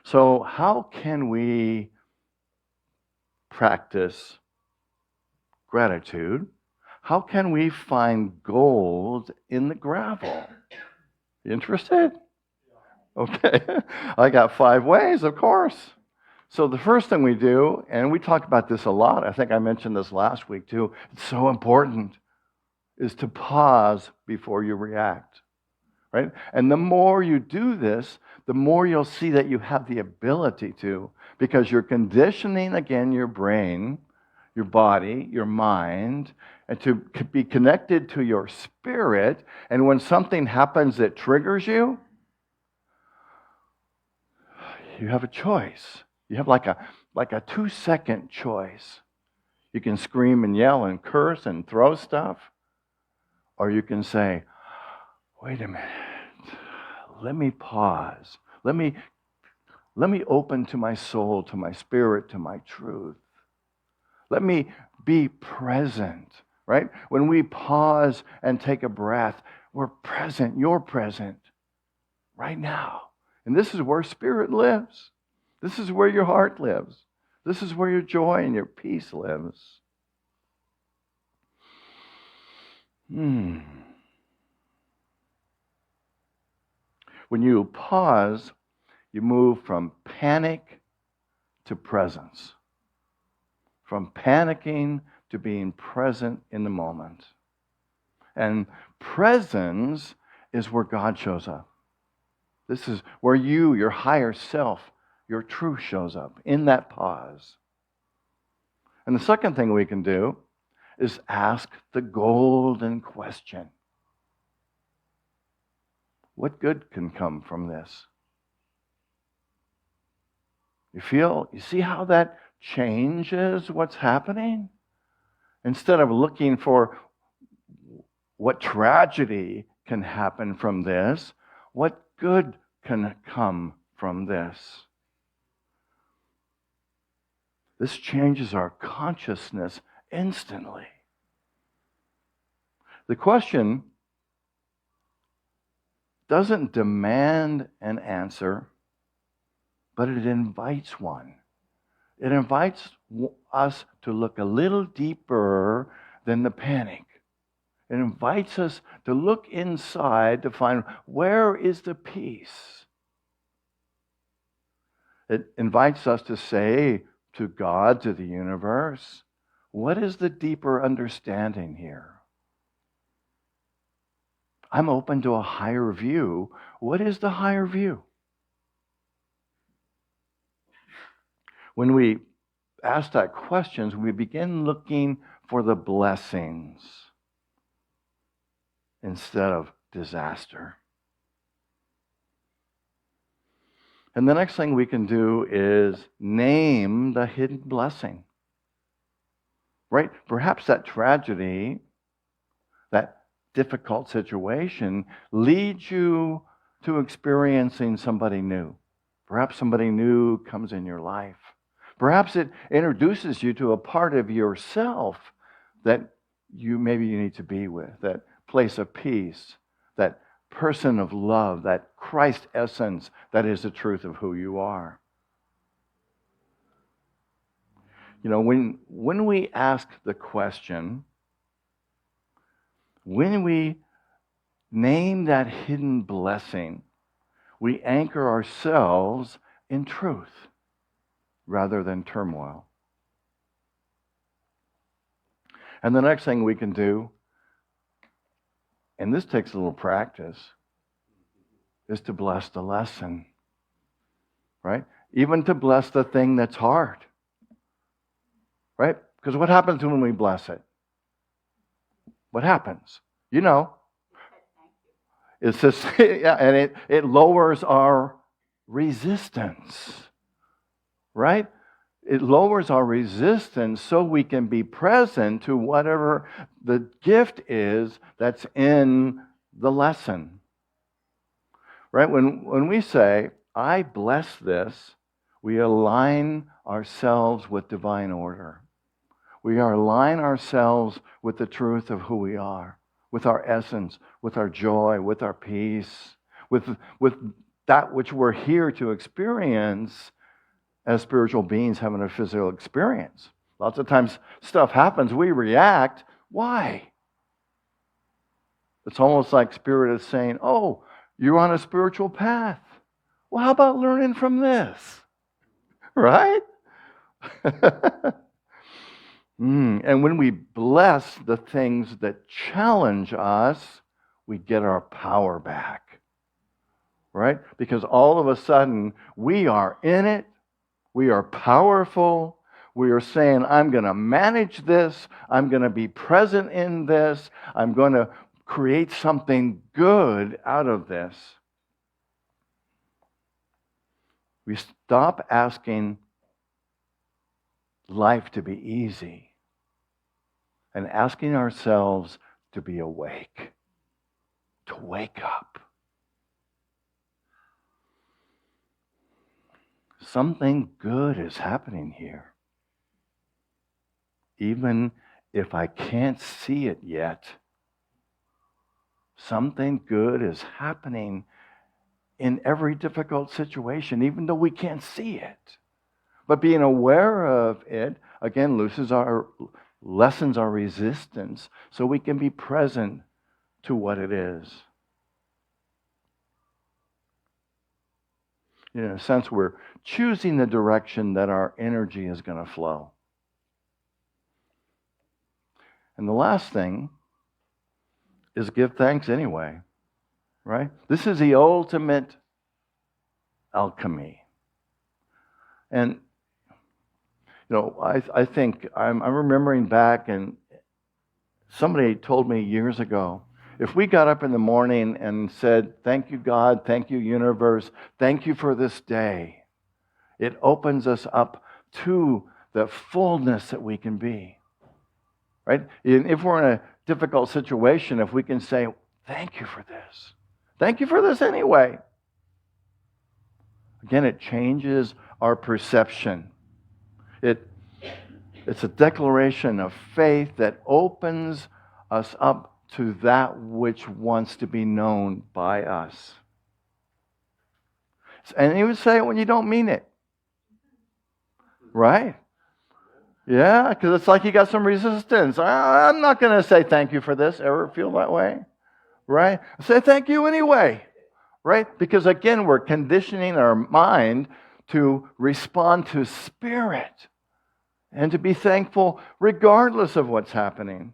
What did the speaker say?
So how can we practice gratitude? How can we find gold in the gravel? You interested? Okay. I got 5 ways, of course. So the first thing we do, and we talk about this a lot, I think I mentioned this last week too, it's so important, is to pause before you react, right? And the more you do this, the more you'll see that you have the ability to, because you're conditioning again your brain, your body, your mind, and to be connected to your spirit. And when something happens that triggers you, you have a choice. You have like a 2-second choice. You can scream and yell and curse and throw stuff, or you can say, wait a minute, let me pause. Let me open to my soul, to my spirit, to my truth. Let me be present, right? When we pause and take a breath, we're present. You're present right now. And this is where spirit lives. This is where your heart lives. This is where your joy and your peace lives. When you pause, you move from panic to presence. From panicking to being present in the moment. And presence is where God shows up. This is where you, your higher self, your truth shows up in that pause. And the second thing we can do is ask the golden question. What good can come from this? You see how that changes what's happening? Instead of looking for what tragedy can happen from this, what good can come from this? This changes our consciousness instantly. The question doesn't demand an answer, but it invites one. It invites us to look a little deeper than the panic. It invites us to look inside to find, where is the peace? It invites us to say to God, to the universe, what is the deeper understanding here? I'm open to a higher view. What is the higher view? When we ask that question, we begin looking for the blessings instead of disaster. And the next thing we can do is name the hidden blessing. Right? Perhaps that tragedy, that difficult situation, leads you to experiencing somebody new. Perhaps somebody new comes in your life. Perhaps it introduces you to a part of yourself that you need to be with, that place of peace, that person of love, that Christ essence that is the truth of who you are. You know, when we ask the question, when we name that hidden blessing, we anchor ourselves in truth rather than turmoil. And the next thing we can do, and this takes a little practice, is to bless the lesson, right? Even to bless the thing that's hard, right? Because what happens when we bless it? What happens? You know. It's just, yeah, and it lowers our resistance, right? It lowers our resistance so we can be present to whatever the gift is that's in the lesson. Right? When we say, I bless this, we align ourselves with divine order. We align ourselves with the truth of who we are, with our essence, with our joy, with our peace, with that which we're here to experience as spiritual beings having a physical experience. Lots of times stuff happens, we react. Why? It's almost like Spirit is saying, oh, you're on a spiritual path. Well, how about learning from this? Right? And when we bless the things that challenge us, we get our power back. Right? Because all of a sudden, we are in it. We are powerful. We are saying, I'm going to manage this. I'm going to be present in this. I'm going to create something good out of this. We stop asking life to be easy and asking ourselves to be awake, to wake up. Something good is happening here. Even if I can't see it yet, something good is happening in every difficult situation, even though we can't see it. But being aware of it, again, lessens our resistance so we can be present to what it is. In a sense, we're choosing the direction that our energy is going to flow. And the last thing is give thanks anyway, right? This is the ultimate alchemy. And, I think I'm remembering back, and somebody told me years ago, if we got up in the morning and said, thank you, God, thank you, universe, thank you for this day, it opens us up to the fullness that we can be. Right? If we're in a difficult situation, if we can say, thank you for this. Thank you for this anyway. Again, it changes our perception. It's a declaration of faith that opens us up to that which wants to be known by us. And you would say it when you don't mean it. Right? Yeah, because it's like you got some resistance. I'm not going to say thank you for this. Ever feel that way? Right? Say thank you anyway. Right? Because again, we're conditioning our mind to respond to Spirit and to be thankful regardless of what's happening.